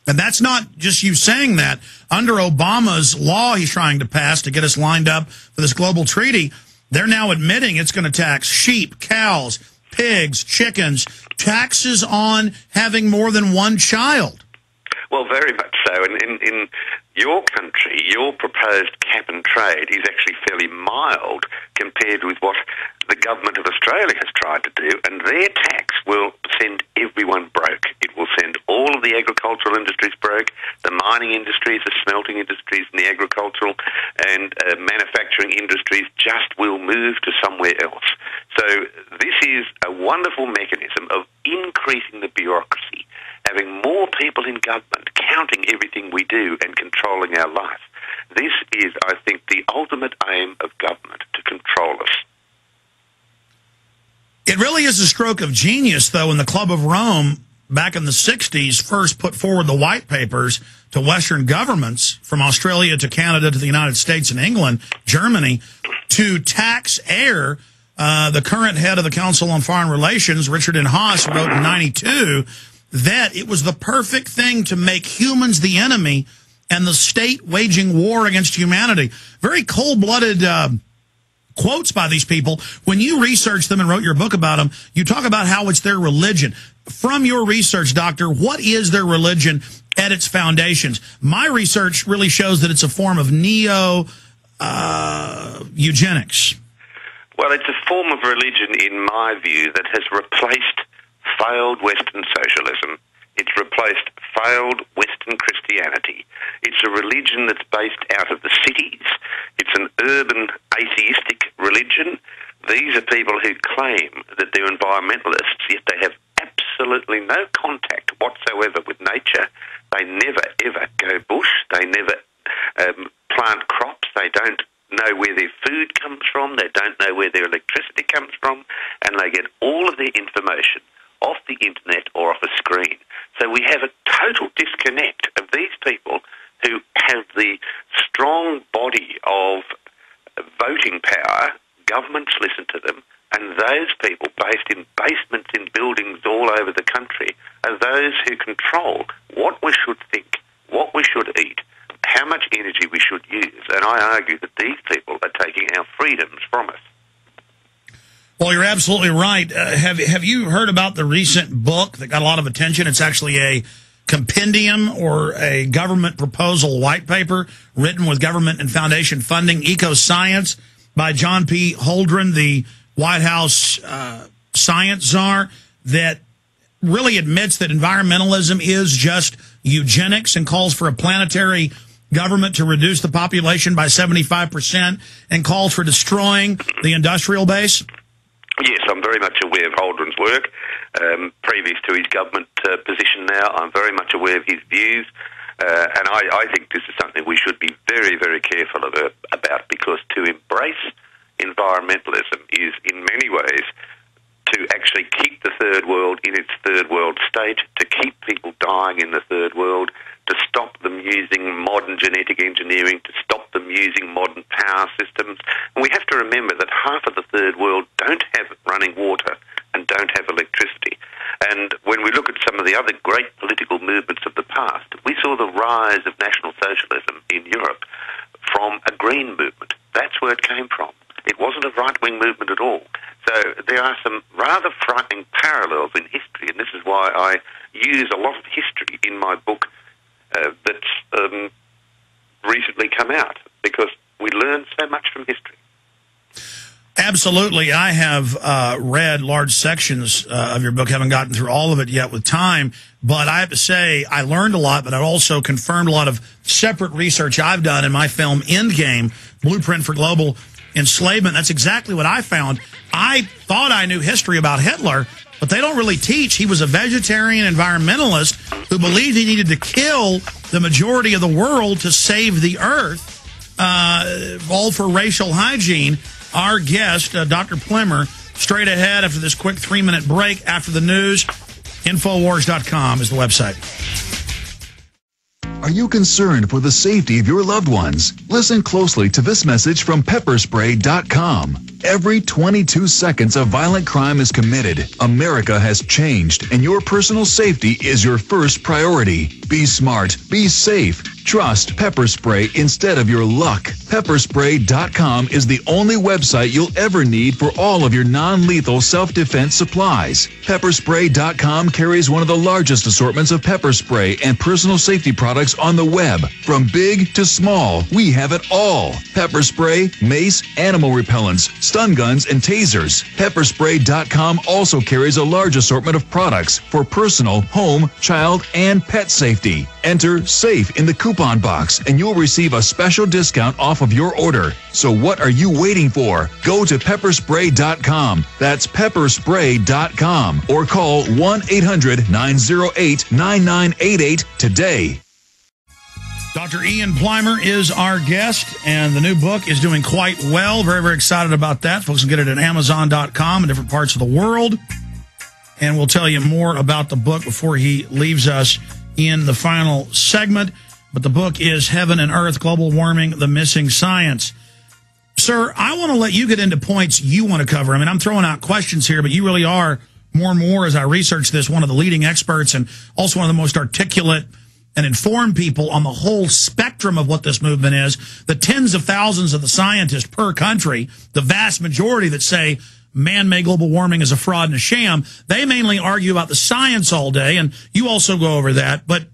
And that's not just you saying that. Under Obama's law he's trying to pass to get us lined up for this global treaty, they're now admitting it's going to tax sheep, cows, pigs, chickens, taxes on having more than one child. Well, very much so. And in your country, your proposed cap and trade is actually fairly mild compared with what the government of Australia has tried to do, and their tax will send everyone broke. It will send all of the agricultural industries broke, the mining industries, the smelting industries, and the agricultural and manufacturing industries just will move to somewhere else. So this is a wonderful mechanism of increasing the bureaucracy, having more people in government counting everything we do and controlling our life. This is, I think, the ultimate aim of government, to control us. It really is a stroke of genius, though, when the Club of Rome back in the 60s first put forward the white papers to Western governments, from Australia to Canada to the United States and England, Germany, to tax air. The current head of the Council on Foreign Relations, Richard N. Haas, wrote in '92 that it was the perfect thing to make humans the enemy and the state waging war against humanity. Very cold-blooded quotes by these people. When you researched them and wrote your book about them, you talk about how it's their religion. From your research, Doctor, what is their religion at its foundations? My research really shows that it's a form of neo-eugenics. Well, it's a form of religion, in my view, that has replaced failed Western socialism. It's replaced failed Western Christianity. It's a religion that's based out of the cities. It's an urban atheistic religion. These are people who claim that they're environmentalists, yet they have absolutely no contact whatsoever with nature. They never, ever go bush. They never plant crops. They don't know where their food comes from. They don't know where their electricity comes from. And they get all of their information off the internet or off a screen. So we have a total disconnect of these people who have the strong body of voting power. Governments listen to them, and those people based in basements in buildings all over the country are those who control what we should think, what we should eat, how much energy we should use. And I argue that these people are taking our freedoms from us. Well, you're absolutely right. Have you heard about the recent book that got a lot of attention? It's actually a compendium or a government proposal white paper written with government and foundation funding, Eco-Science, by John P. Holdren, the White House science czar, that really admits that environmentalism is just eugenics and calls for a planetary government to reduce the population by 75% and calls for destroying the industrial base? Yes, I'm very much aware of Holdren's work. Previous to his government position now, I'm very much aware of his views. And I think this is something we should be very, very careful about, because to embrace environmentalism is in many ways to actually keep the third world in its third world state, to keep people dying in the third world, to stop them using modern genetic engineering, to stop them using modern power systems. And we have to remember that half of the third world don't have running water and don't have electricity. And when we look at some of the other great political movements of the past, we saw the rise of National Socialism in Europe from a green movement. That's where it came from. It wasn't a right-wing movement at all. So there are some rather frightening parallels in history, and this is why I use a lot of history in my book that's recently come out, because we learn so much from history. Absolutely. I have read large sections of your book. Haven't gotten through all of it yet with time, but I have to say I learned a lot, but I've also confirmed a lot of separate research I've done in my film Endgame, Blueprint for Global Enslavement. That's exactly what I found. I thought I knew history about Hitler, but they don't really teach. He was a vegetarian environmentalist who believed he needed to kill the majority of the world to save the earth, all for racial hygiene. Our guest, Dr. Plimer, straight ahead after this quick 3-minute break after the news. Infowars.com is the website. Are you concerned for the safety of your loved ones? Listen closely to this message from pepperspray.com. Every 22 seconds a violent crime is committed. America has changed, and your personal safety is your first priority. Be smart. Be safe. Trust pepper spray instead of your luck. Pepperspray.com is the only website you'll ever need for all of your non-lethal self-defense supplies. Pepperspray.com carries one of the largest assortments of pepper spray and personal safety products on the web. From big to small, we have it all. Pepper spray, mace, animal repellents, stun guns, and tasers. Pepperspray.com also carries a large assortment of products for personal, home, child, and pet safety. Enter SAFE in the coupon box and you'll receive a special discount off of your order. So what are you waiting for? Go to pepperspray.com. That's pepperspray.com or call 1-800-908-9988 today. Dr. Ian Plimer is our guest, and the new book is doing quite well. Very, very excited about that. Folks can get it at Amazon.com in different parts of the world. And we'll tell you more about the book before he leaves us in the final segment. But the book is Heaven and Earth, Global Warming, The Missing Science. Sir, I want to let you get into points you want to cover. I mean, I'm throwing out questions here, but you really are, more and more as I research this, one of the leading experts and also one of the most articulate and inform people on the whole spectrum of what this movement is. The tens of thousands of the scientists per country, the vast majority that say man-made global warming is a fraud and a sham, they mainly argue about the science all day, and you also go over that. But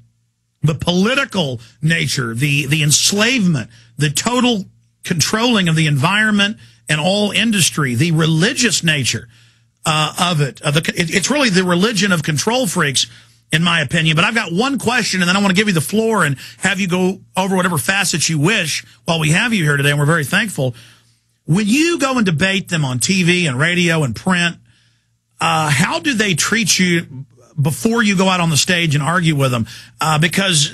the political nature, the enslavement, the total controlling of the environment and all industry, the religious nature of it, it's really the religion of control freaks, in my opinion. But I've got one question, and then I want to give you the floor and have you go over whatever facets you wish while we have you here today, and we're very thankful. When you go and debate them on TV and radio and print, how do they treat you before you go out on the stage and argue with them? Because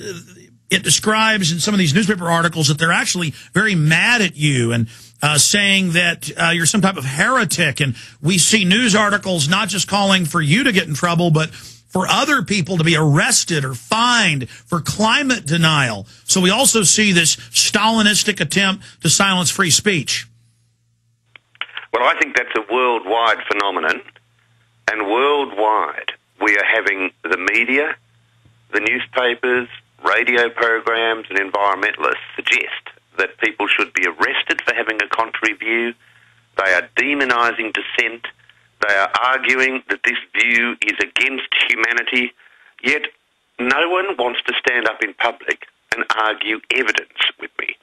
it describes in some of these newspaper articles that they're actually very mad at you and saying that you're some type of heretic. And we see news articles not just calling for you to get in trouble, but for other people to be arrested or fined for climate denial. So we also see this Stalinistic attempt to silence free speech. Well, I think that's a worldwide phenomenon. And worldwide, we are having the media, the newspapers, radio programs, and environmentalists suggest that people should be arrested for having a contrary view. They are demonizing dissent. They are arguing that this view is against humanity, yet no one wants to stand up in public and argue evidence with me.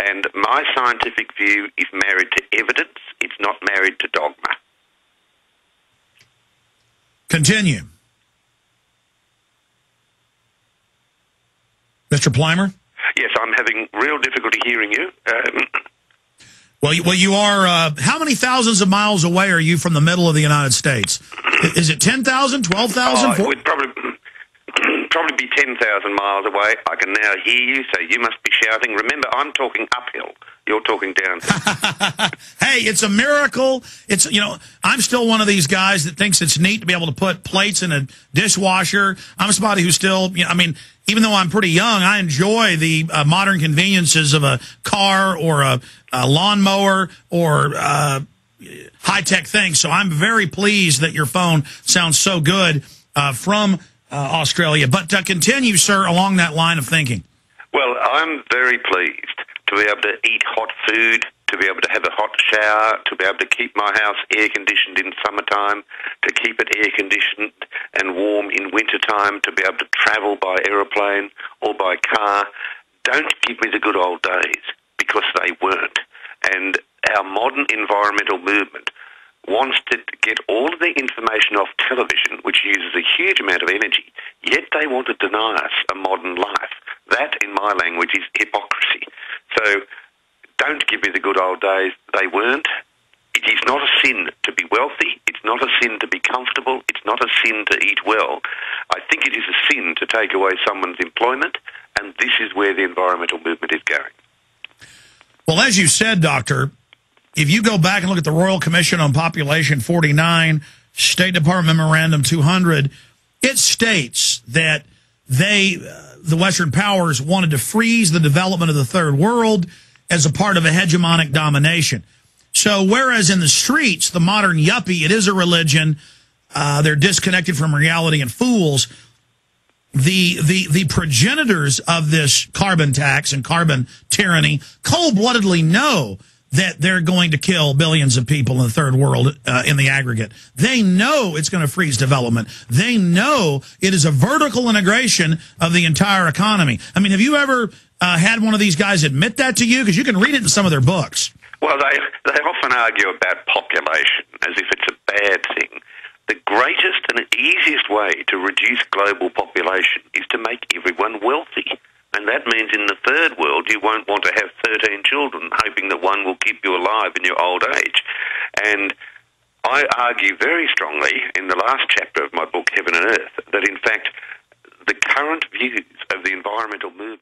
And my scientific view is married to evidence. It's not married to dogma. Continue. Mr. Plimer? Yes, I'm having real difficulty hearing you. Well, you are, how many thousands of miles away are you from the middle of the United States? Is it 10,000, 12,000? It would probably be 10,000 miles away. I can now hear you, so you must be shouting. Remember, I'm talking uphill. You're talking downhill. Hey, it's a miracle. It's, you know, I'm still one of these guys that thinks it's neat to be able to put plates in a dishwasher. I'm somebody who still, you know, I mean, even though I'm pretty young, I enjoy the modern conveniences of a car or a lawnmower or high-tech things. So I'm very pleased that your phone sounds so good from Australia. But continue, sir, along that line of thinking. Well, I'm very pleased to be able to eat hot food, to be able to have a hot shower, to be able to keep my house air-conditioned in summertime, to keep it air-conditioned and warm in wintertime, to be able to travel by aeroplane or by car. Don't give me the good old days, because they weren't. And our modern environmental movement wants to get all of the information off television, which uses a huge amount of energy, yet they want to deny us a modern life. That, in my language, is hypocrisy. So don't give me the good old days. They weren't. It is not a sin to be wealthy. It's not a sin to be comfortable. It's not a sin to eat well. I think it is a sin to take away someone's employment, and this is where the environmental movement is going. Well, as you said, Doctor, if you go back and look at the Royal Commission on Population 49, State Department Memorandum 200, it states that they the Western powers wanted to freeze the development of the third world as a part of a hegemonic domination. So whereas in the streets, the modern yuppie, it is a religion, they're disconnected from reality and fools, the progenitors of this carbon tax and carbon tyranny cold-bloodedly know that they're going to kill billions of people in the third world in the aggregate. They know it's going to freeze development. They know it is a vertical integration of the entire economy. I mean, have you ever had one of these guys admit that to you? Because you can read it in some of their books. Well, they often argue about population as if it's a bad thing. The greatest and easiest way to reduce global population is to make everyone wealthy. And that means in the third world, you won't want to have 13 children, hoping that one will keep you alive in your old age. And I argue very strongly in the last chapter of my book, Heaven and Earth, that in fact, the current views of the environmental movement